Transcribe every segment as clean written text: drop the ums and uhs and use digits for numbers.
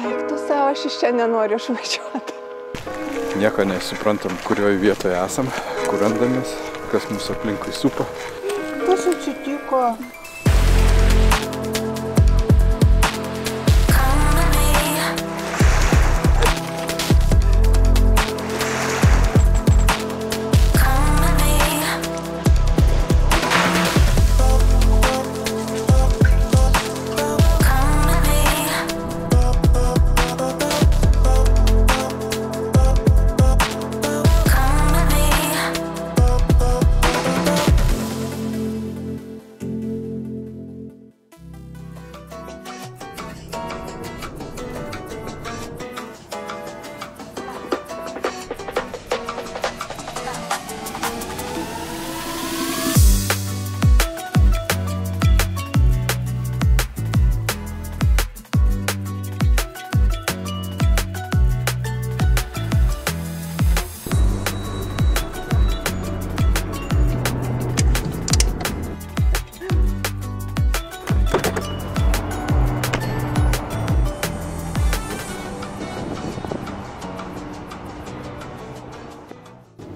Eik tu savo, aš iš čia nenoriu išvažiuoti. Nieko nesuprantam, kurioje vietoje esam, kur randamės, kas mūsų aplinkui supa. Kas atsitiko?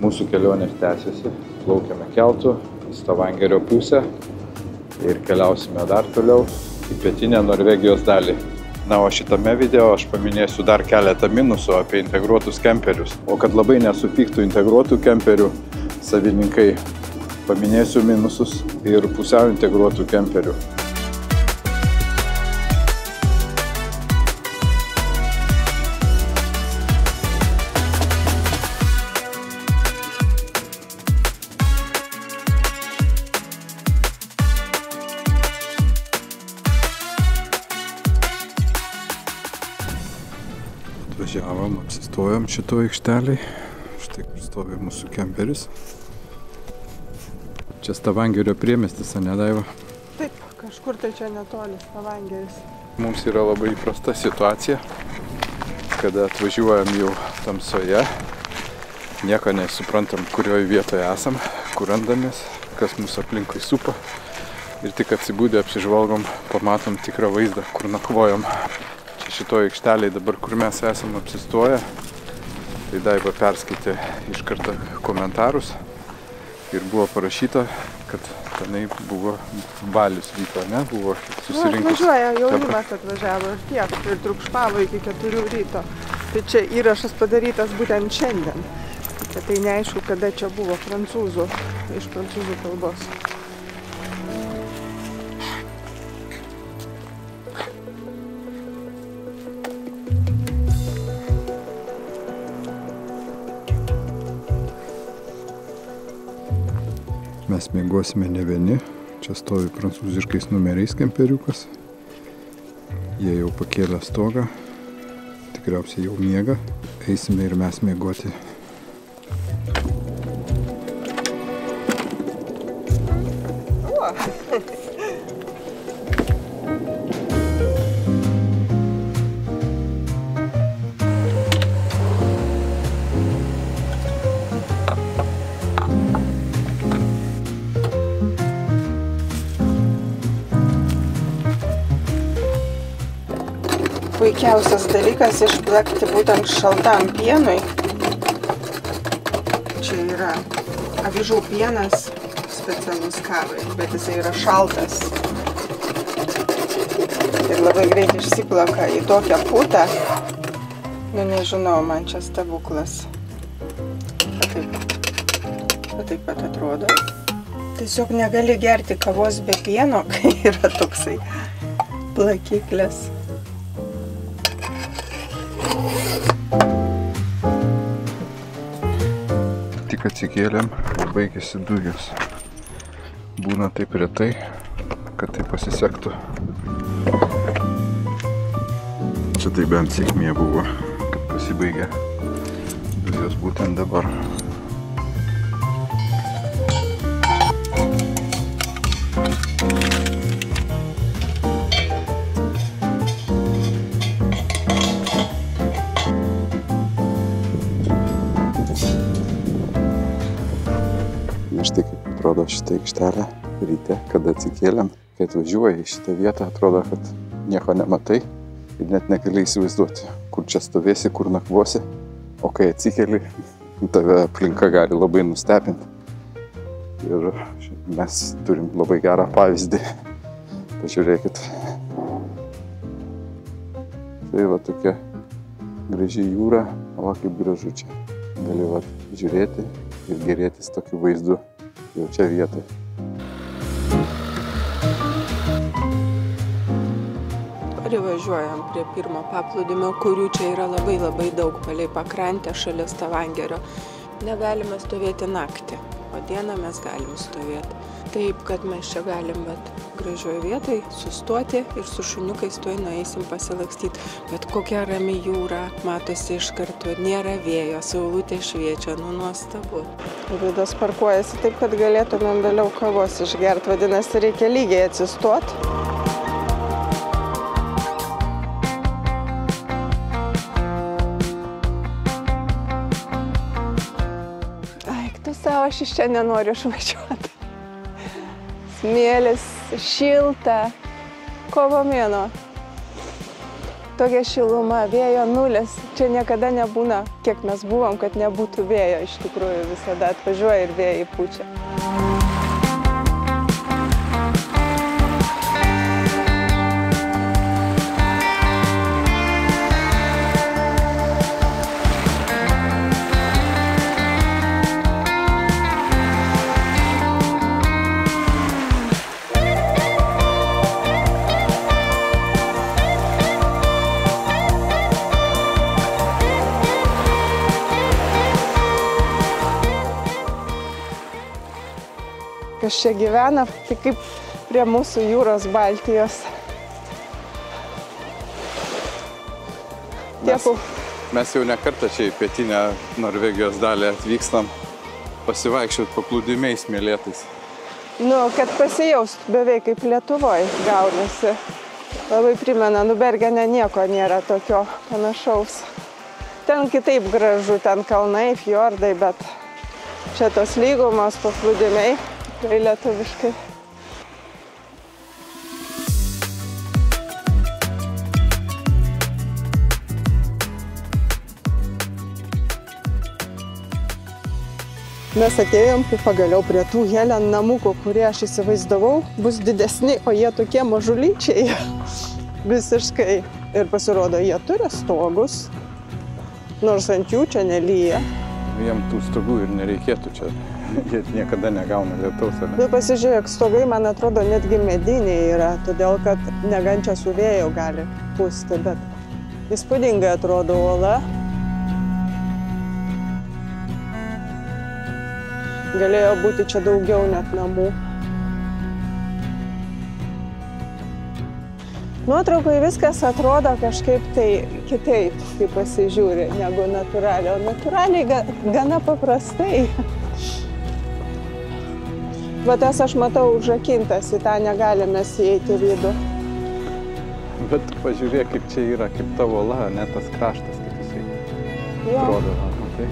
Mūsų kelionės tęsiasi, plaukiame keltu į Stavangerio pusę ir keliausime dar toliau į pietinę Norvegijos dalį. Na, o šitame video aš paminėsiu dar keletą minusų apie integruotus kemperius. O kad labai nesupyktų integruotų kemperių savininkai, paminėsiu minusus ir pusiau integruotų kemperių. Atvažiavom, apsistojom šito aikšteliai. Štai kur stovi mūsų kemperis. Čia Stavangerio priemiestis, ane Daiva? Taip, kažkur tai čia netoli Stavangeris. Mums yra labai įprasta situacija, kada atvažiuojam jau tamsoje. Nieko nesuprantam, kurioje vietoje esam, kur randamės, kas mūsų aplinkui supa. Ir tik atsibudę apsižvalgom, pamatom tikrą vaizdą, kur nakvojom. Šitoje aikšteliai dabar, kur mes esame apsistoję, tai Daiva perskaitė iš karto komentarus ir buvo parašyta, kad tenai buvo balius vyko, ne? Buvo susirinkus. Atvažiuoja, jaunimas atvažiavo ir tiek, ir triukšmavo iki 4 ryto. Tai čia įrašas padarytas būtent šiandien. Tai neaišku, kada čia buvo prancūzų, iš prancūzų kalbos. Mes miegosime ne vieni, čia stovi prancūziškais numeriais kemperiukas. Jie jau pakėlė stogą, tikriausiai jau miega. Eisime ir mes miegoti. Puikiausias dalykas išplakti būtent šaltam pienui. Čia yra avižų pienas specialus kavai, bet jisai yra šaltas. Ir labai greit išsiplaka į tokią putą. Nu, nežinau, man čia stebuklas. Taip pat atrodo. Tiesiog negali gerti kavos be pieno, kai yra toksai plakiklis. Tik atsikėlėm ir baigėsi dujos. Būna taip retai, kad tai pasisektų. Čia tai bent sėkmė buvo, kad pasibaigė dujos būtent dabar. Štai kaip atrodo šitą aikštelę ryte, kada atsikėlėm. Kai atvažiuoji į šitą vietą, atrodo, kad nieko nematai. ir net negali įsivaizduoti, kur čia stovėsi, kur nakvosi, o kai atsikeli, tave aplinka gali labai nustebinti. Ir mes turim labai gerą pavyzdį. Pažiūrėkit. Tai va tokia graži jūra, o kaip gražu čia. Gali va žiūrėti ir gerėtis tokiu vaizdu jau čia vietoj. Privažiuojam prie pirmo paplūdimio, kurių čia yra labai daug palei pakrantę šalia Stavangerio. Negalime stovėti naktį, o dieną mes galim stovėti. Taip, kad mes čia galim gražioj vietoj sustoti ir su šuniukais tuoj nueisim pasilakstyti. Bet kokia rami jūra, matosi iš karto, nėra vėjo, saulutė šviečia, nuostabu. Vidas parkuojasi taip, kad galėtumėm vėliau kavos išgerti, vadinasi, reikia lygiai atsistoti. Aš iš čia nenoriu išvažiuoti. Smėlis, šilta, kovo mėnuo. Tokia šiluma, vėjo nulis. Čia niekada nebūna, kiek mes buvom, kad nebūtų vėjo. Iš tikrųjų visada atvažiuoja ir vėjai pučia. Kas čia gyvena, tai kaip prie mūsų jūros Baltijos. Mes jau ne kartą čia į pietinę Norvegijos dalį atvykstam pasivaikščioti paplūdimiais smėlėtais. Kad pasijaust beveik kaip Lietuvoj gaunasi. Labai primena, Bergene nieko nėra tokio panašaus. Ten kitaip gražu, ten kalnai, fjordai, bet čia tos lygumos paplūdimiai. Tai lietuviškai. Mes atėjom pagaliau prie tų Helen namukų, kurie aš įsivaizdavau, bus didesni, o jie tokie mažulyčiai. Visiškai. Ir pasirodo, jie turi stogus, nors ant jų čia nelyja. Jiem tų stogų ir nereikėtų čia. Jie niekada negauna lietaus. Bet pasižiūrėk, stogai, man atrodo, netgi mediniai yra, todėl kad negančia su vėjo gali pūsti, bet įspūdingai atrodo uola. Galėjo būti čia daugiau net namų. Nuotraukoje viskas atrodo kažkaip tai kitaip, kai pasižiūri, negu natūraliai. O natūraliai gana paprastai. Bet tas aš matau užrakintas, į tą negalime įeiti vidų. Bet pažiūrėk, kaip čia yra, kaip tavo uola, ne tas kraštas, kaip jisai atrodo. Matai?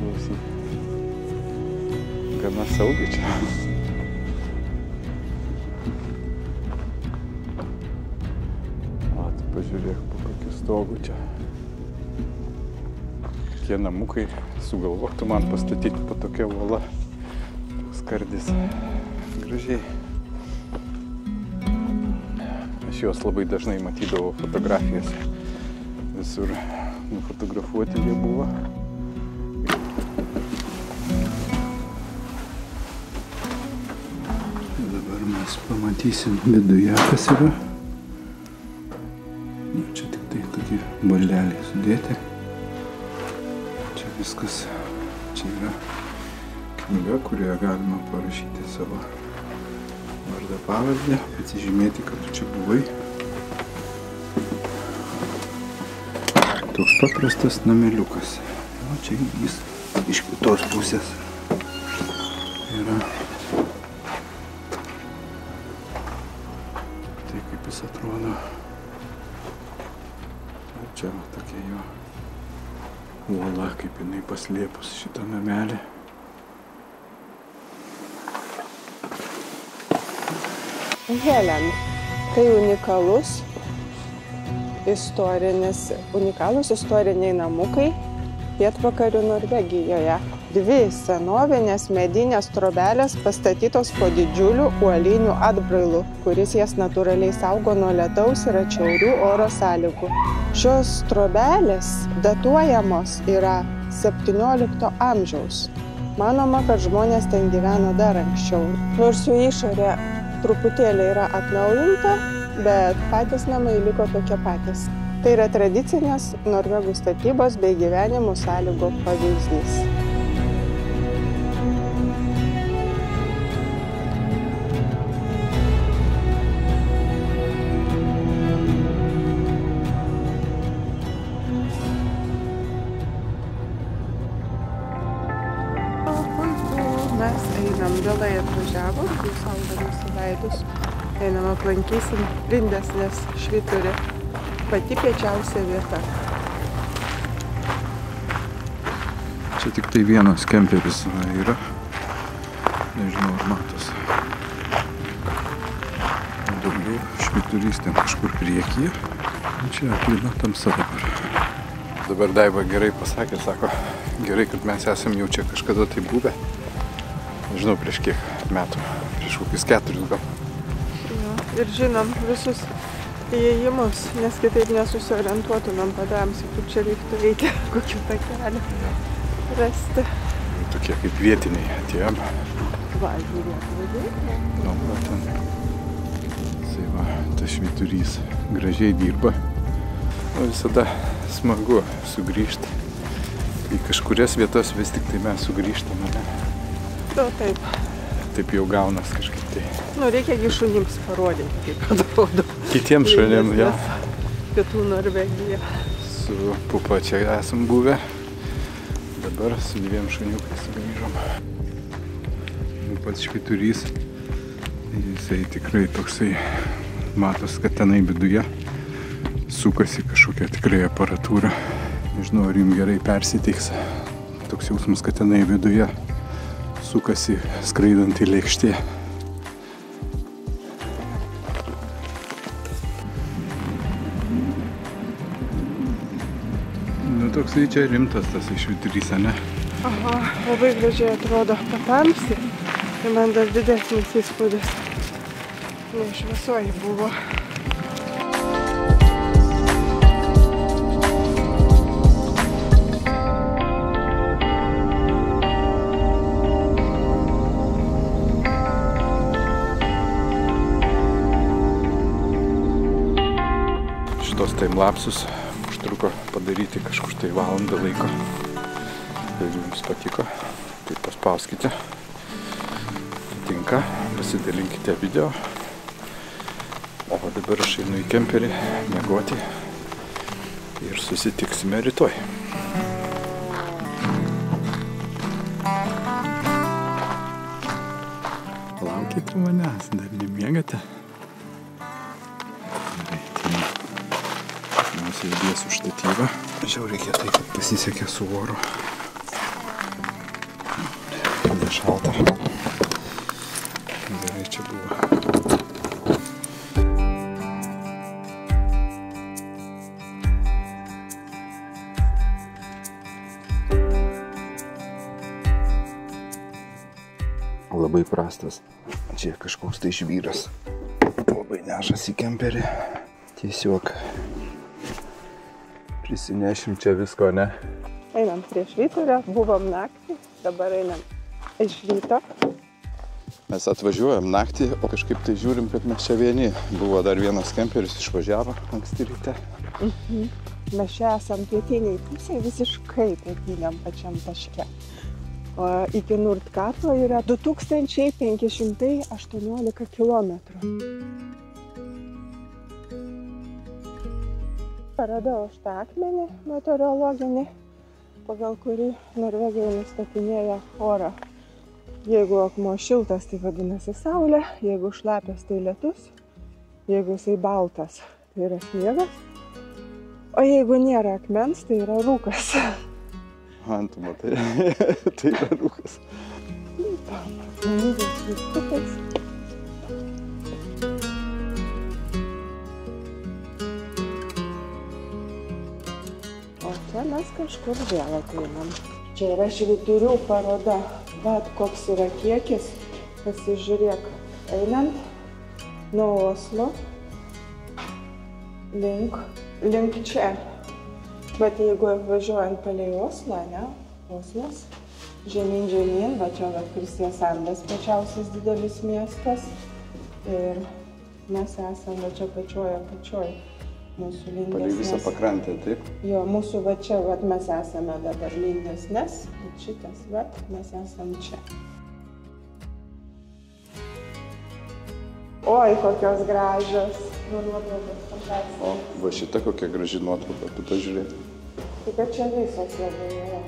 Klausyk. Gana saugiai čia. Pažiūrėk, po kokių stogų čia. Tie namukai sugalvotų man pastatyti po tokia uola. Skardis. Gražiai. Aš juos labai dažnai matydavau fotografijose. Visur nufotografuoti jie buvo. Dabar mes pamatysim viduje, kas yra. Čia tik tai tokie baldeliai sudėti. Čia viskas. Čia yra knyga, kurioje galima parašyti savo vardą, pavardę, atsižymėti, kad tu čia buvai. Toks paprastas nameliukas. O čia jis iš kitos pusės yra. Tai kaip jis atrodo. Čia tokia jo uola, kaip jinai paslėpus šitą namelį. Helen. Tai unikalūs istoriniai namukai pietvakarių Norvegijoje. Dvi senovinės medinės trobelės pastatytos po didžiuliu uoliniu atbrailu, kuris jas natūraliai saugo nuo lietaus ir atšiaurių oro sąlygų. Šios trobelės datuojamos yra 17 amžiaus. Manoma, kad žmonės ten gyveno dar anksčiau. Nors jų išorė truputėlį yra atnaujinta, bet patys namai liko tokie patys. Tai yra tradicinės norvegų statybos bei gyvenimo sąlygų pavyzdys. Mes einam, vėlai atvažiavom, jau saulė nusileidus. Einam aplankysim Lindesnės švyturį. Pati piečiausia vieta. Čia tik tai vienas kemperis yra. Nežinau, ar matos. Daugiau švyturys ten kažkur priekyje. Čia aklina tamsa dabar. Dabar Daiva gerai pasakė, sako, gerai, kad mes esam jau čia kažkada tai buvę. Nežinau, prieš kiek metų. Prieš kokius 4 gal. Jo, ir žinom visus įėjimus, nes kitaip nesusiorientuotumėm padamsi, kaip čia reiktų eiti, kokiu takelį rasti. Tokie kaip vietiniai atėjom. Va, žiūrėk, Nu, va ten. Tai va, tas švyturys gražiai dirba. Nu, visada smagu sugrįžti. Į kažkurias vietas vis tik tai mes sugrįžtame, ne? Nu, taip. Taip jau gaunas kažkaip tai. Nu, reikia šunims parodyti, kaip atrodo. Kitiems šunim, jo. Pietų Norvegija. Su pupa čia esam buvę. Dabar su 2 šuniukais sugrįžom. Pats švyturys, jisai tikrai toksai, matos, kad tenai viduje sukasi kažkokia tikrai aparatūra. Nežinau, ar jums gerai persiteiks. Toks jausmas, kad tenai viduje sukasi skraidanti lėkštė. Nu, toksai čia rimtas tas švyturys, ne? Aha, labai gražiai atrodo patamsi. Tai man dar didesnis įspūdis. Nei šviesoji buvo. Šitos timelapsus užtruko padaryti kažkur tai valandą laiko. Jeigu jums patiko, tai paspauskite. Patinka, pasidalinkite video. O dabar aš einu į kemperį miegoti ir susitiksime rytoj. Laukite manęs, dar nemiegate? Įdėsiu štatyvą. Žiauriai kietai, kad pasisekė su oru. Nešalta. Gerai čia buvo. Labai prastas. Čia kažkoks tai žvyras. Labai nešas į kemperį. Tiesiog prisinešim čia visko, ne? Einam prie švyturio, buvom naktį, dabar einam iš ryto. Mes atvažiuojam naktį, o kažkaip tai žiūrim, kad mes čia vieni. Buvo dar vienas kemperis, išvažiavo anksti ryte. Mes čia esam pietiniai pusėje, visiškai pietiniam pačiam taške. O iki Nordkapo yra 2518 kilometrų. Paradau aš tą akmenį meteorologinį, pagal kurį Norvegija nustatinėja orą. Jeigu akmuo šiltas, tai vadinasi saulė, jeigu šlapias, tai lietus, jeigu jisai baltas, tai yra sniegas, o jeigu nėra akmens, tai yra rūkas. Tu matai, tai yra rūkas. čia mes kažkur vėl ateinam. Čia yra švyturių paroda. Vat koks yra kiekis. Pasižiūrėk. Einant nuo Oslo link čia. Bet jeigu važiuojant palei Oslą, ne? Oslas. Žemyn, va čia Kristiansandas pačiausias didelis miestas. Ir mes esame va čia pačioj. Mūsų Lindesnes. Palei visą pakrantę, taip? Jo, mūsų va čia, va mes esame dabar Lindesnes, šitas, va, mes esame čia. Oi, kokios gražios. O, va šita kokia graži nuotrauka, tu tą žiūrėti. Tai kad čia visos labai yra.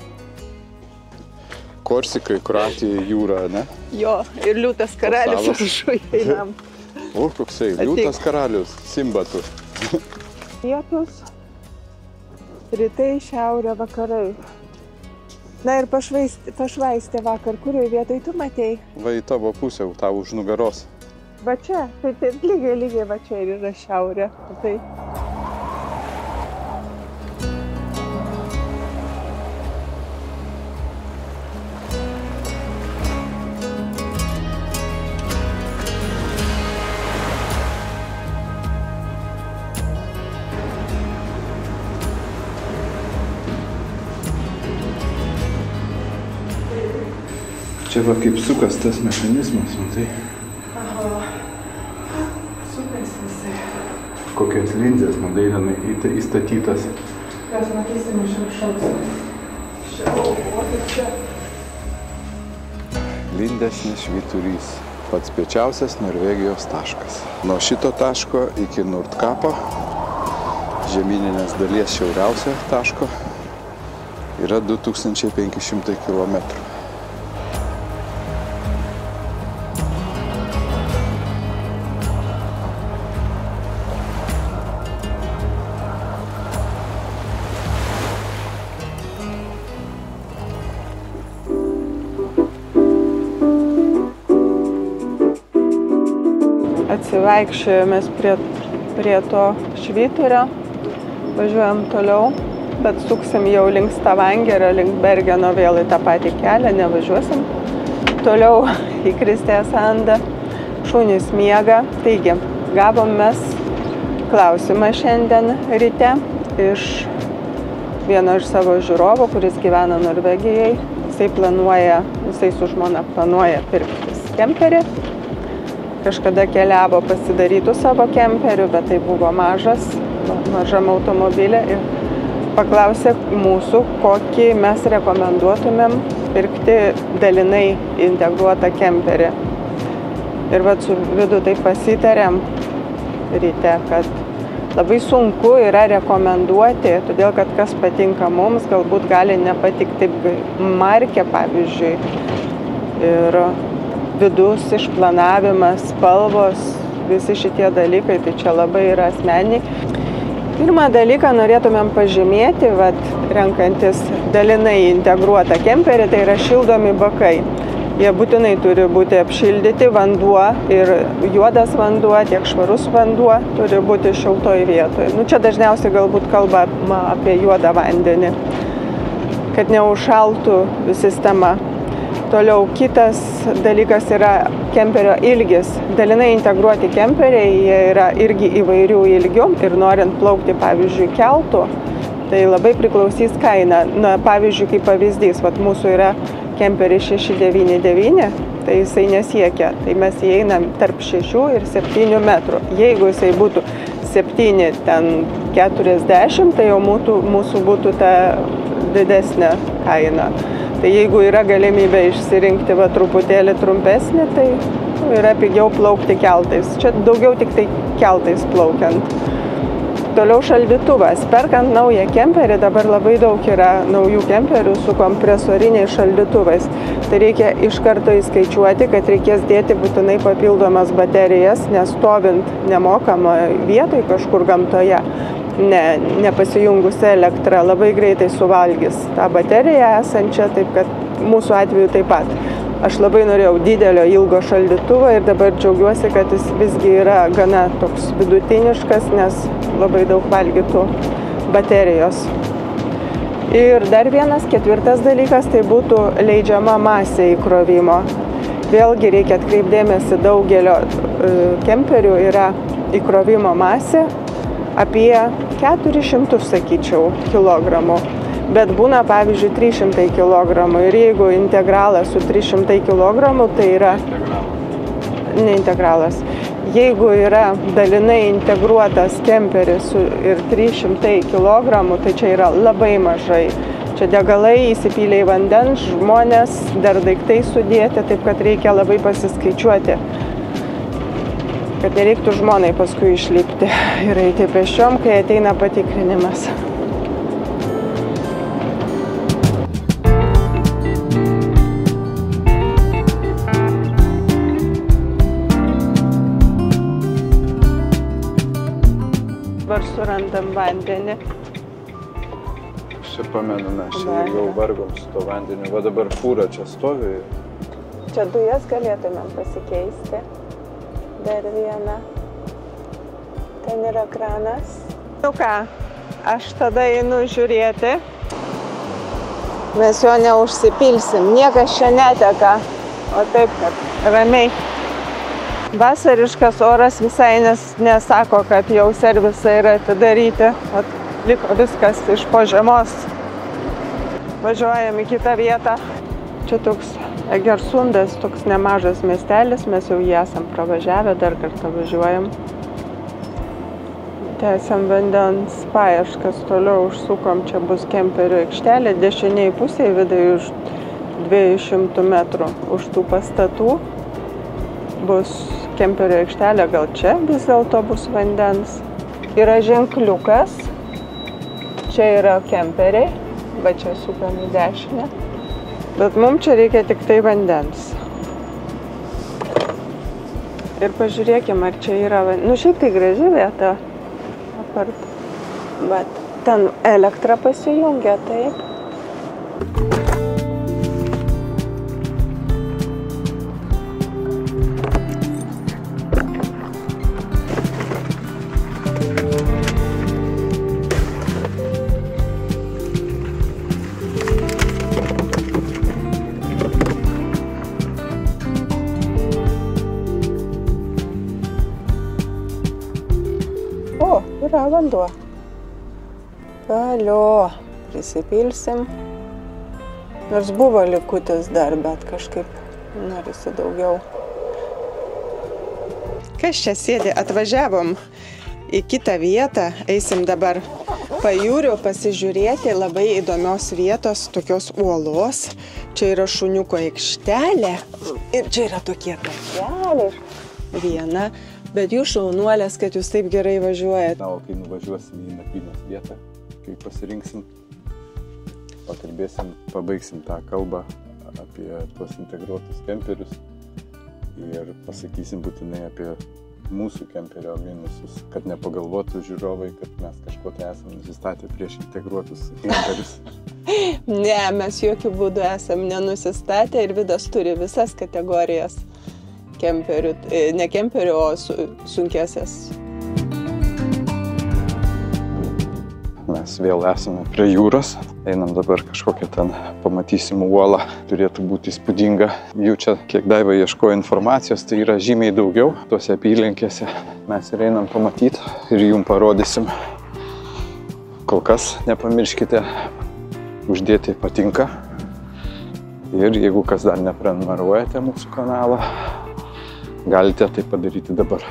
Korsikai, Kroatija, jūra, ne? Jo, ir liūtas karalius viršuje einam. O, koksai, liūtas karalius, Simbatu. Pietus, rytai, šiaurė, vakarai. Na ir pašvaistė vakar, kurioje vietoj tu matei? Va į tavo pusę, tau už nugaros. Va čia, tai lygiai va čia ir yra šiaurė. Tai. Čia va kaip sukas tas mechanizmas, matai? Aha, sukas visai. Kokios linzės, modėlinai įstatytas. Kas matysim iš viršaus. Čia. Lindesnes švyturys. Pats piečiausias Norvegijos taškas. Nuo šito taško iki Nordkapo, žemyninės dalies šiauriausio taško, yra 2500 km. Atsivaikščiojomės prie to švyturio, važiuojam toliau, bet suksim jau link Stavangerio, link Bergeno vėl į tą patį kelią, nevažiuosim. Toliau į Kristiansandą, šunys miega. Taigi, gavom mes klausimą šiandien ryte iš vieno iš savo žiūrovų, kuris gyvena Norvegijai. Jisai su žmona planuoja pirktis kemperį. Kažkada keliavo pasidarytų savo kemperių, bet tai buvo mažam automobilė ir paklausė mūsų, kokį mes rekomenduotumėm pirkti dalinai integruotą kemperį. Ir vat su Vidu taip pasitarėm ryte, kad labai sunku yra rekomenduoti, todėl kad kas patinka mums, galbūt gali nepatikti markė, pavyzdžiui, ir vidus, išplanavimas, spalvos, visi šitie dalykai, tai čia labai yra asmeniai. Pirmą dalyką norėtumėm pažymėti, renkantis dalinai integruotą kemperį, tai yra šildomi bakai. Jie būtinai turi būti apšildyti, vanduo ir juodas vanduo, tiek švarus vanduo turi būti šiltoj vietoj. Čia dažniausiai galbūt kalbama apie juodą vandenį, kad neužšaltų sistema. Toliau kitas dalykas yra kemperio ilgis. Dalinai integruoti kemperiai, jie yra irgi įvairių ilgių ir norint plaukti, pavyzdžiui, keltu, tai labai priklausys kaina. Pavyzdžiui, kaip pavyzdys, mūsų yra kemperis 699, tai jisai nesiekia. Tai mes įeinam tarp 6 ir 7 metrų. Jeigu jisai būtų 7, ten 40, tai jau mūsų būtų ta didesnė kaina. Tai jeigu yra galimybė išsirinkti truputėlį trumpesnį, tai yra pigiau plaukti keltais. Čia daugiau tik tai keltais plaukiant. Toliau šaldytuvas. Perkant naują kemperį, dabar labai daug yra naujų kemperių su kompresoriniais šaldytuvais. Tai reikia iš karto įskaičiuoti, kad reikės dėti būtinai papildomas baterijas, nes stovint nemokamoje vietoj kažkur gamtoje, nepasijungusi elektra, labai greitai suvalgys tą bateriją esančią, taip kad mūsų atveju taip pat. Aš labai norėjau didelio ilgo šaldytuvo ir dabar džiaugiuosi, kad jis visgi yra gana toks vidutiniškas, nes labai daug valgytų baterijos. Ir dar vienas, ketvirtas dalykas, tai būtų leidžiama masė įkrovimo. Vėlgi reikia atkreipdėmėsi, daugelio kemperių yra įkrovimo masė apie 400, sakyčiau, kilogramų. Bet būna, pavyzdžiui, 300 kilogramų. Ir jeigu integralas su 300 kilogramų, tai yra ne integralas. Jeigu yra dalinai integruotas kemperis ir 300 kg, tai čia yra labai mažai. Čia degalai įsipylė į vandens, žmonės, dar daiktai sudėti, taip kad reikia labai pasiskaičiuoti, kad nereiktų žmonai paskui išlipti ir eiti pėsčiom, kai ateina patikrinimas. Dabar surandam vandenį. Aš čia pamenu, mes čia jau vargom su to vandeniu. Va dabar fūra čia stovi. Čia dujas galėtumėm pasikeisti. Dar vieną. Ten yra kranas. Nu ką, aš tada einu žiūrėti. Mes jo neužsipilsim. Niekas čia neteka. O taip, kad ramiai. Vasariškas oras visai nesako, kad jau servisai yra atidaryti. Liko viskas iš po žiemos. Važiuojam į kitą vietą. Čia toks Egersundas, toks nemažas miestelis. Mes jau jį esam pravažiavę, dar kartą važiuojam. Tęsiam vandens paieškas, toliau užsukom. Čia bus kemperių aikštelė. Dešiniai pusėje vidai už 200 metrų už tų pastatų bus kemperio aikštelė, gal čia vis dėlto bus vandens. Yra ženkliukas, čia yra kemperiai, va čia sukam į dešinę, bet mums čia reikia tik tai vandens. Ir pažiūrėkim, ar čia yra vandens. Nu šiaip tai graži vieta, apart. Bet ten elektra pasijungia, taip. O, yra vanduo. Valio, prisipilsim. Nors buvo likutis dar, bet kažkaip norisi daugiau. Kas čia sėdi? Atvažiavom į kitą vietą. Eisim dabar pajūrio pasižiūrėti labai įdomios vietos, tokios uolos. Čia yra šuniuko aikštelė. Ir čia yra tokie takeliai. Viena. Bet jūs šaunuolės, kad jūs taip gerai važiuojat. Na, o kai nuvažiuosim į nakvynės vietą, kai pasirinksim, pakalbėsim, pabaigsim tą kalbą apie tuos integruotus kemperius ir pasakysim būtinai apie mūsų kemperio minusus, kad nepagalvotų žiūrovai, kad mes kažko tai esam nusistatę prieš integruotus kemperius. Ne, mes jokių būdų esam nenusistatę ir Vidas turi visas kategorijas. Kemperių, ne kemperių, o sunkesias. Mes vėl esame prie jūros, einam dabar kažkokią ten, pamatysim uolą, turėtų būti įspūdinga. Jų čia, kiek Daiva ieškojo informacijos, tai yra žymiai daugiau tose apylinkėse. Mes ir einam pamatyti ir jums parodysim. Kol kas nepamirškite uždėti patinka. Ir jeigu kas dar neprenumeruojate mūsų kanalą, galite tai padaryti dabar.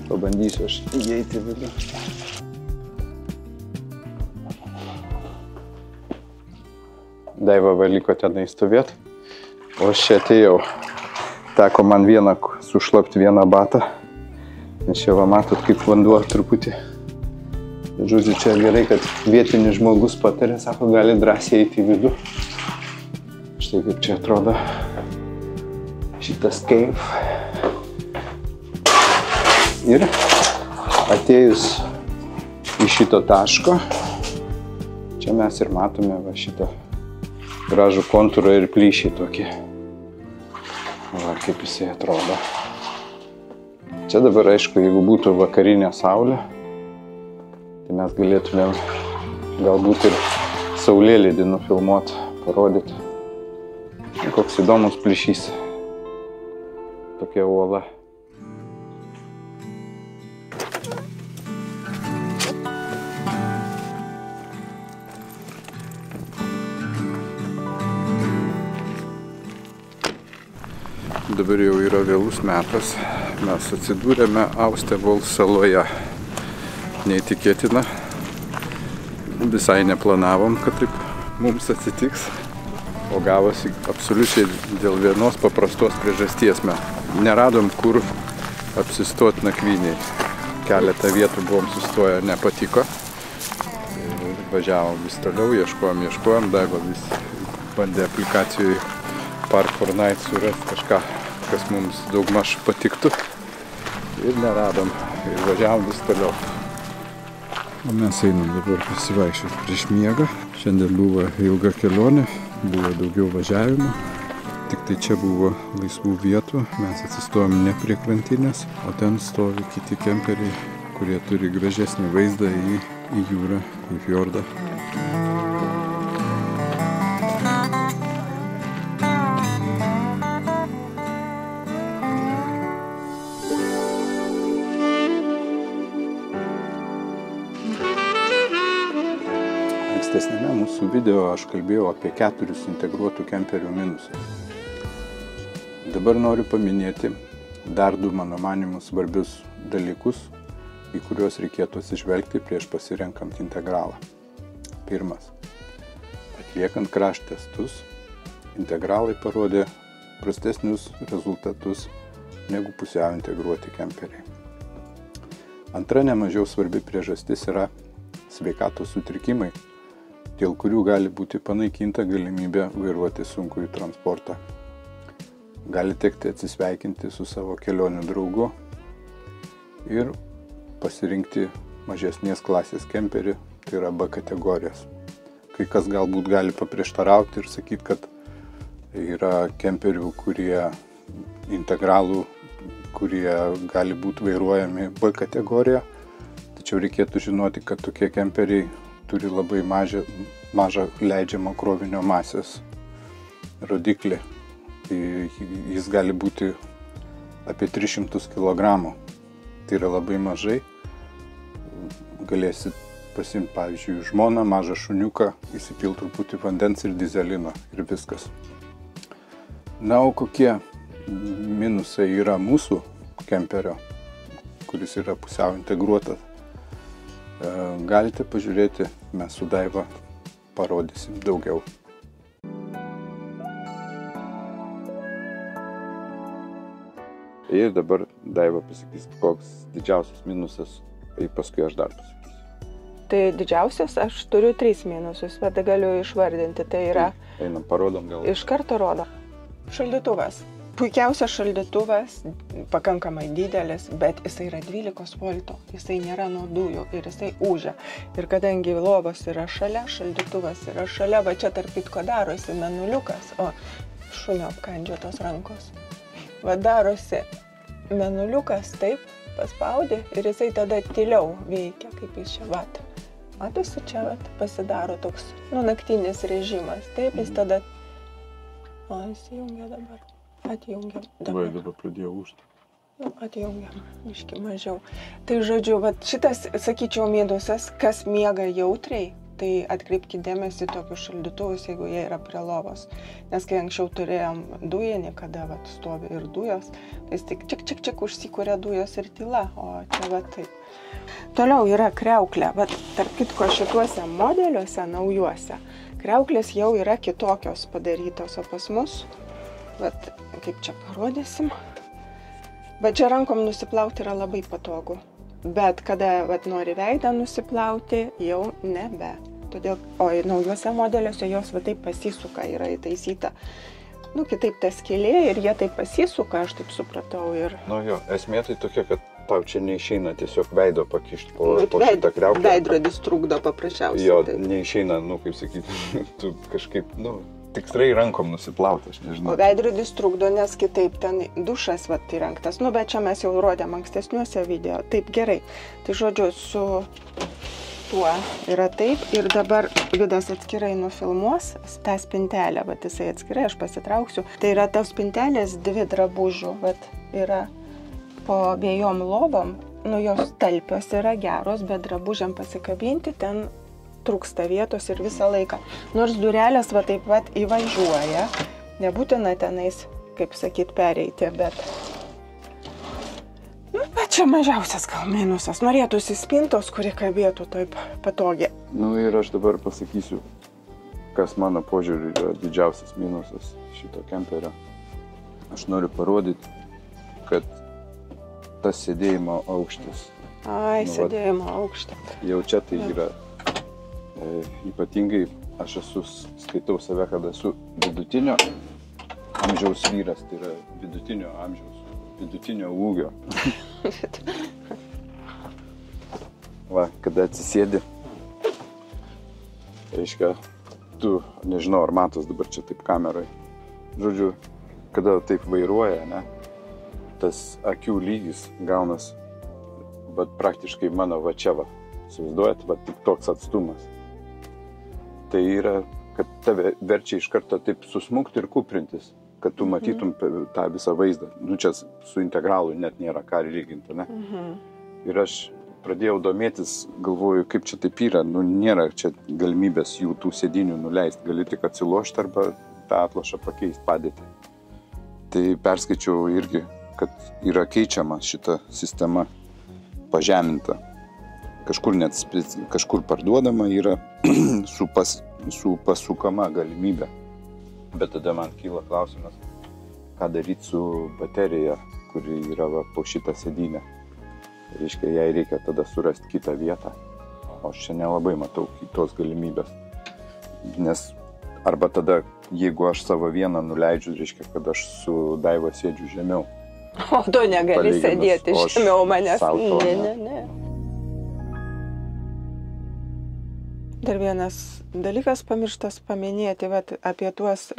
Pabandysiu aš įeiti vidų. Daiva valiko tenai stovėti, o aš čia atėjau. Teko man sušlapti vieną batą, nes čia va matot, kaip vanduo truputį. Žodžiu, čia gerai, kad vietinis žmogus patarė, sako, gali drąsiai eiti į vidų. Štai kaip čia atrodo šitas cave. Ir atėjus į šito taško, čia mes ir matome va šitą gražų kontūrą ir plyšį tokį. Va, kaip jisai atrodo. Čia dabar, aišku, jeigu būtų vakarinė saulė, tai mes galėtumėm Galbūt ir saulėlydį nufilmuot, parodyti. Koks įdomus plyšys. Tokia uola. Dabar jau yra vėlus metas. Mes atsidūrėme Austevoll saloje. Neįtikėtina. Visai neplanavom, kad taip mums atsitiks. O gavosi absoliučiai dėl vienos paprastos priežasties. Mes neradom, kur apsistot nakvyniai. Keletą vietų buvom sustoję, nepatiko. Važiavom vis toliau, ieškojom. Daiva vis bandė aplikacijoje Park for Night surast kažką, kas mums daugmaž patiktų. Ir neradom. Ir važiavom vis toliau. O mes einam dabar pasivaikščioti prieš miegą. Šiandien buvo ilga kelionė, buvo daugiau važiavimo. Tik tai čia buvo laisvų vietų. Mes atsistojom ne prie krantinės, o ten stovi kiti kemperiai, kurie turi gražesnį vaizdą į jūrą, į fjordą. Ankstesnėme mūsų video aš kalbėjau apie 4 integruotų kemperių minusus. Dabar noriu paminėti dar 2 mano manymu svarbius dalykus, į kuriuos reikėtų atsižvelgti prieš pasirenkant integralą. Pirmas. Atliekant crash testus, integralai parodė prastesnius rezultatus negu pusiau integruoti kemperiai. Antra nemažiau svarbi priežastis yra sveikatos sutrikimai, dėl kurių gali būti panaikinta galimybė vairuoti sunkųjį transportą. Gali tekti atsisveikinti su savo kelionių draugu ir pasirinkti mažesnės klasės kemperį, tai yra B kategorijos. Kai kas galbūt gali paprieštarauti ir sakyti, kad yra kemperių, integralų, kurie gali būti vairuojami B kategoriją, tačiau reikėtų žinoti, kad tokie kemperiai turi labai mažą leidžiamą krovinio masės rodiklį. Jis gali būti apie 300 kg. Tai yra labai mažai. Galėsit pasimti, pavyzdžiui, žmoną, mažą šuniuką, įsipilti truputį vandens ir dizelino ir viskas. Na, o kokie minusai yra mūsų kemperio, kuris yra pusiau integruotas? Galite pažiūrėti, mes su Daiva parodysim daugiau. Ir dabar Daiva pasakys, koks didžiausias minusas, ir paskui aš dar pasakysiu. Tai didžiausias, aš turiu 3 minusus, bet galiu išvardinti, tai yra... Einam, parodom gal. Iš karto rodo. Šaldytuvas. Puikiausias šaldytuvas, pakankamai didelis, bet jisai yra 12 voltų, jisai nėra nuo dujų ir jisai ūžia. Ir kadangi lovos yra šalia, šaldytuvas yra šalia, va čia tarp kitko darosi menuliukas, o šunio apkandžiotos rankos. Va darosi menuliukas, taip, paspaudi ir jisai tada tyliau veikia, kaip jis čia vat. Matosi, čia vat pasidaro toks, naktinis režimas, taip jis tada... O, jis jungia dabar. Atjungiam. Vai, dabar pradėjo ūžti. Atjungiam, biškį mažiau. Tai žodžiu, šitas, sakyčiau, minusas, kas miega jautriai, tai atkreipkite dėmesį tokius šaldytuvus, jeigu jie yra prie lovos. Nes kai anksčiau turėjom dujinį, kada stovi ir dujos, tai tik čik užsikuria dujos ir tyla, o čia taip. Toliau yra kriauklė. Tarp kitko šituose modeliuose, naujuose, kriauklės jau yra kitokios padarytos, o pas mus, kaip čia parodysim. Bet čia rankom nusiplauti yra labai patogu. Bet kada nori veidą nusiplauti, jau nebe. Todėl, o naujuose modeliuose jos taip pasisuka, yra įtaisyta. Kitaip ta skylė ir jie taip pasisuka, aš taip supratau. Ir... Jo, esmė tai tokia, kad tau čia neišeina tiesiog veido pakišti po šitą kriauklę. Veidrodis trukdo paprasčiausiai. Jo, neišeina, kaip sakyti, tu kažkaip, tiksrai rankom nusiplauti, aš nežinau. O veidrodis trukdo, nes kitaip ten dušas įrengtas. Bet čia mes jau rodėm ankstesniuose video. Taip, gerai. Tai žodžiu, su tuo yra taip ir dabar Vidas atskirai nufilmuos tą spintelę, vat jisai atskirai, aš pasitrauksiu. Tai yra tos spintelės 2 drabužių, vat yra po abiejom lovom, nu jos talpios yra geros, bet drabužiam pasikabinti ten trūksta vietos ir visą laiką. Nors durelės va taip pat įvažiuoja, nebūtina tenais, kaip sakyt, pereiti, bet... Nu, bet čia mažiausias gal minusas. Norėtųsi spintos, kuri kabėtų taip patogiai. Nu ir aš dabar pasakysiu, kas mano požiūrį yra didžiausias minusas šito kemperio. Aš noriu parodyti, kad tas sėdėjimo aukštis. Ai, sėdėjimo aukštis. Jau čia tai yra ypatingai, aš skaitau save, kad esu vidutinio amžiaus vyras, tai yra vidutinio amžiaus, vidutinio ūgio. Va, kada atsisėdi, reiškia, tu, nežinau, ar matos dabar čia taip kamerai, žodžiu, kada taip vairuoja, ne, tas akių lygis gaunas, bet praktiškai mano va čia va, įsivaizduojat, va tik toks atstumas. Tai yra, kad tave verčia iš karto taip susmukti ir kuprintis, kad tu matytum tą visą vaizdą. Nu, čia su integralu net nėra ką lyginti, ne? Ir aš pradėjau domėtis, galvoju, kaip čia taip yra. Nu, nėra čia galimybės jų tų sėdinių nuleisti. Gali tik atsilošti arba tą atlošą pakeisti padėtį. Tai perskaičiau irgi, kad yra keičiama šita sistema, pažeminta. Kažkur parduodama yra su pasukama galimybė. Bet tada man kyla klausimas, ką daryti su baterija, kuri yra po šitą sėdynę. Reiškia, jai reikia tada surasti kitą vietą. O aš čia nelabai matau kitos galimybės. Nes arba tada, jeigu aš savo vieną nuleidžiu, reiškia, kad aš su Daiva sėdžiu žemiau. O tu negali sėdėti žemiau manęs. Ne. Dar vienas dalykas pamirštas paminėti, apie tuos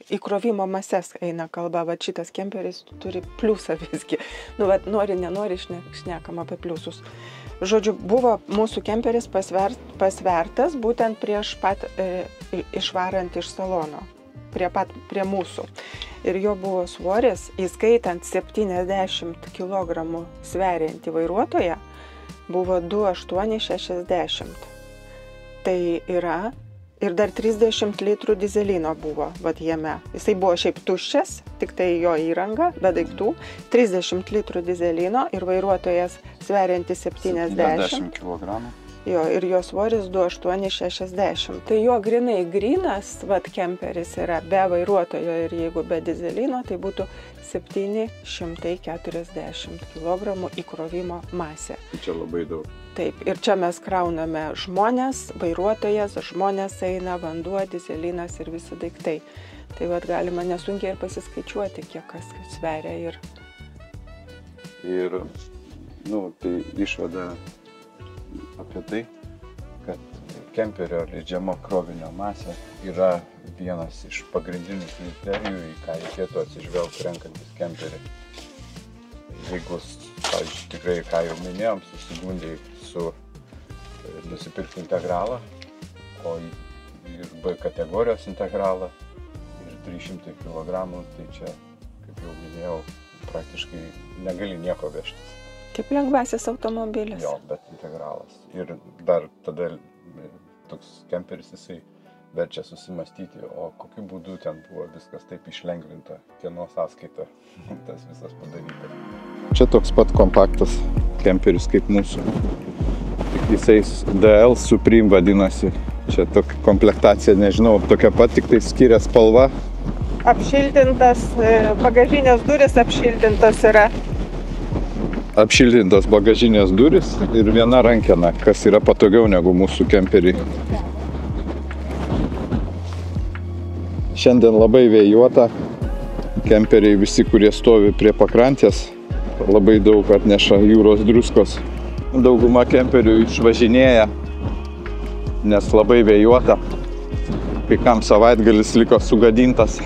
įkrovimo mases eina kalba, šitas kemperis turi pliusą visgi. Nu, nori, nenori, šnekam apie pliusus. Žodžiu, buvo mūsų kemperis pasvertas būtent prieš pat išvarant iš salono, prie mūsų. Ir jo buvo svoris, įskaitant 70 kg sveriantį vairuotoją, buvo 2860. Tai yra, ir dar 30 litrų dizelino buvo jame. Jisai buvo šiaip tuščias, tik tai jo įranga, be daiktų. 30 litrų dizelino ir vairuotojas sveriantis 70 kg. Jo, ir jo svoris 2860. Tai jo grynas kemperis yra be vairuotojo ir jeigu be dizelino, tai būtų 740 kg įkrovimo masė. Čia labai daug. Taip, ir čia mes krauname žmonės, vairuotojas, žmonės eina, vanduo, dizelinas ir visi daiktai. Tai galima nesunkiai ir pasiskaičiuoti, kiek kas sveria ir... Ir, tai išvada apie tai, kad kemperio leidžiama krovinio masė yra vienas iš pagrindinių kriterijų, į ką reikėtų atsižvelgti renkantis kemperį. Jeigu, pavyzdžiui, tikrai, ką jau minėjom, susigundėjai su nusipirkti integralą, o ir B kategorijos integralą ir 300 kg, tai čia, kaip jau minėjau, praktiškai negali nieko vežtis. Kaip lengvasis automobilis. Jo, bet integralas. Ir dar tada toks kemperis jisai verčia susimastyti, o kokiu būdu ten buvo viskas taip išlengvinta, kieno sąskaita tas visas padaryta. Čia toks pat kompaktas kemperis kaip mūsų. Tik jisai DL Supreme vadinasi. Čia tokia komplektacija, nežinau, tokia pat, tik tai skiria spalva. Apšiltintas, bagažinės durys apšiltintas yra. Apšiltintos bagažinės durys ir viena rankena, kas yra patogiau negu mūsų kemperiai. Šiandien labai vėjuota, kemperiai visi, kurie stovi prie pakrantės, labai daug atneša jūros druskos. Dauguma kemperių išvažinėja, nes labai vėjuota, kai kam savaitgalis liko sugadintas.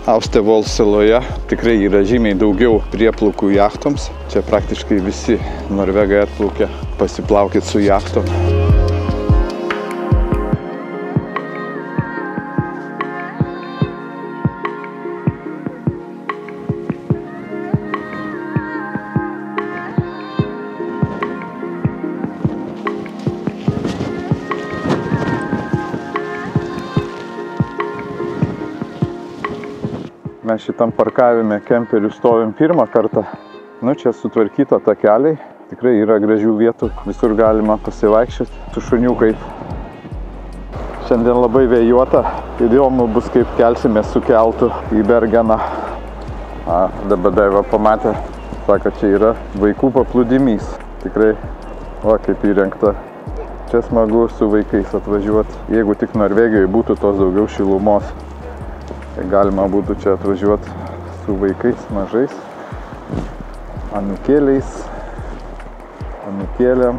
Austevoll saloje tikrai yra žymiai daugiau prieplaukų jachtoms. Čia praktiškai visi norvegai atplaukia pasiplaukit su jachtom. Mes šitam parkavime kemperių stovim pirmą kartą. Nu, čia sutvarkyta takeliai. Tikrai yra gražių vietų. Visur galima pasivaikščioti su šuniukais. Šiandien labai vėjuota. Įdomu bus, kaip kelsimės su keltu į Bergeną. Dabar Daiva pamatė. Sako, čia yra vaikų paplūdimys. Tikrai, va, kaip įrengta. Čia smagu su vaikais atvažiuoti. Jeigu tik Norvegijoje būtų tos daugiau šilumos, tai galima būtų čia atvažiuoti su vaikais mažais, anūkėliais, anūkėliam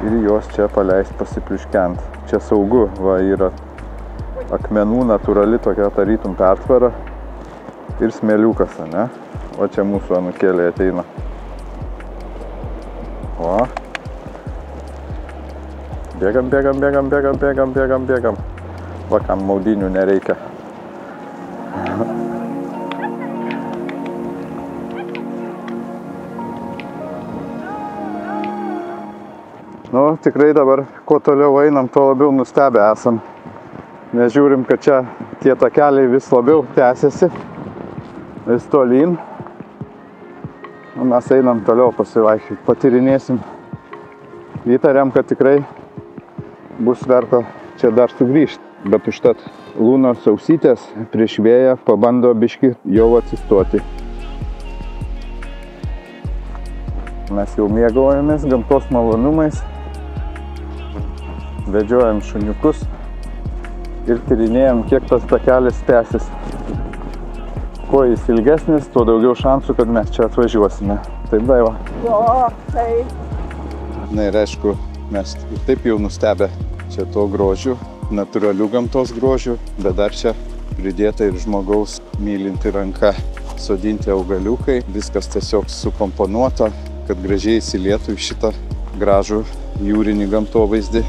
ir juos čia paleisti pasipliuškent. Čia saugu, va, yra akmenų natūrali tokia tarytum pertvara ir smėliukas, ne? O čia mūsų anūkėliai ateina. O. Bėgam, bėgam, bėgam, bėgam, bėgam, bėgam, bėgam. Va, kam maudinių nereikia. Nu, tikrai dabar, kuo toliau einam, tuo labiau nustebę esam. Nes žiūrim, kad čia tie takeliai vis labiau tęsiasi, vis tolyn. Mes einam toliau pasivaikščioti, patyrinėsim. Įtariam, kad tikrai bus verta čia dar sugrįžti. Bet užtat Lūnos ausytės prieš vėją pabando biškį jau atsistoti. Mes jau mėgaujamės gamtos malonumais. Vedžiojam šuniukus ir tyrinėjam, kiek tas takelis tęsis. Kuo jis ilgesnis, tuo daugiau šansų, kad mes čia atvažiuosime. Taip, Daiva? Jo, taip. Na ir aišku, mes ir taip jau nustebę čia to grožiu, natūralių gamtos grožių, bet dar čia pridėta ir žmogaus mylinti ranka sodinti augaliukai. Viskas tiesiog sukomponuota, kad gražiai įsilietų į šitą gražų jūrinį gamtovaizdį.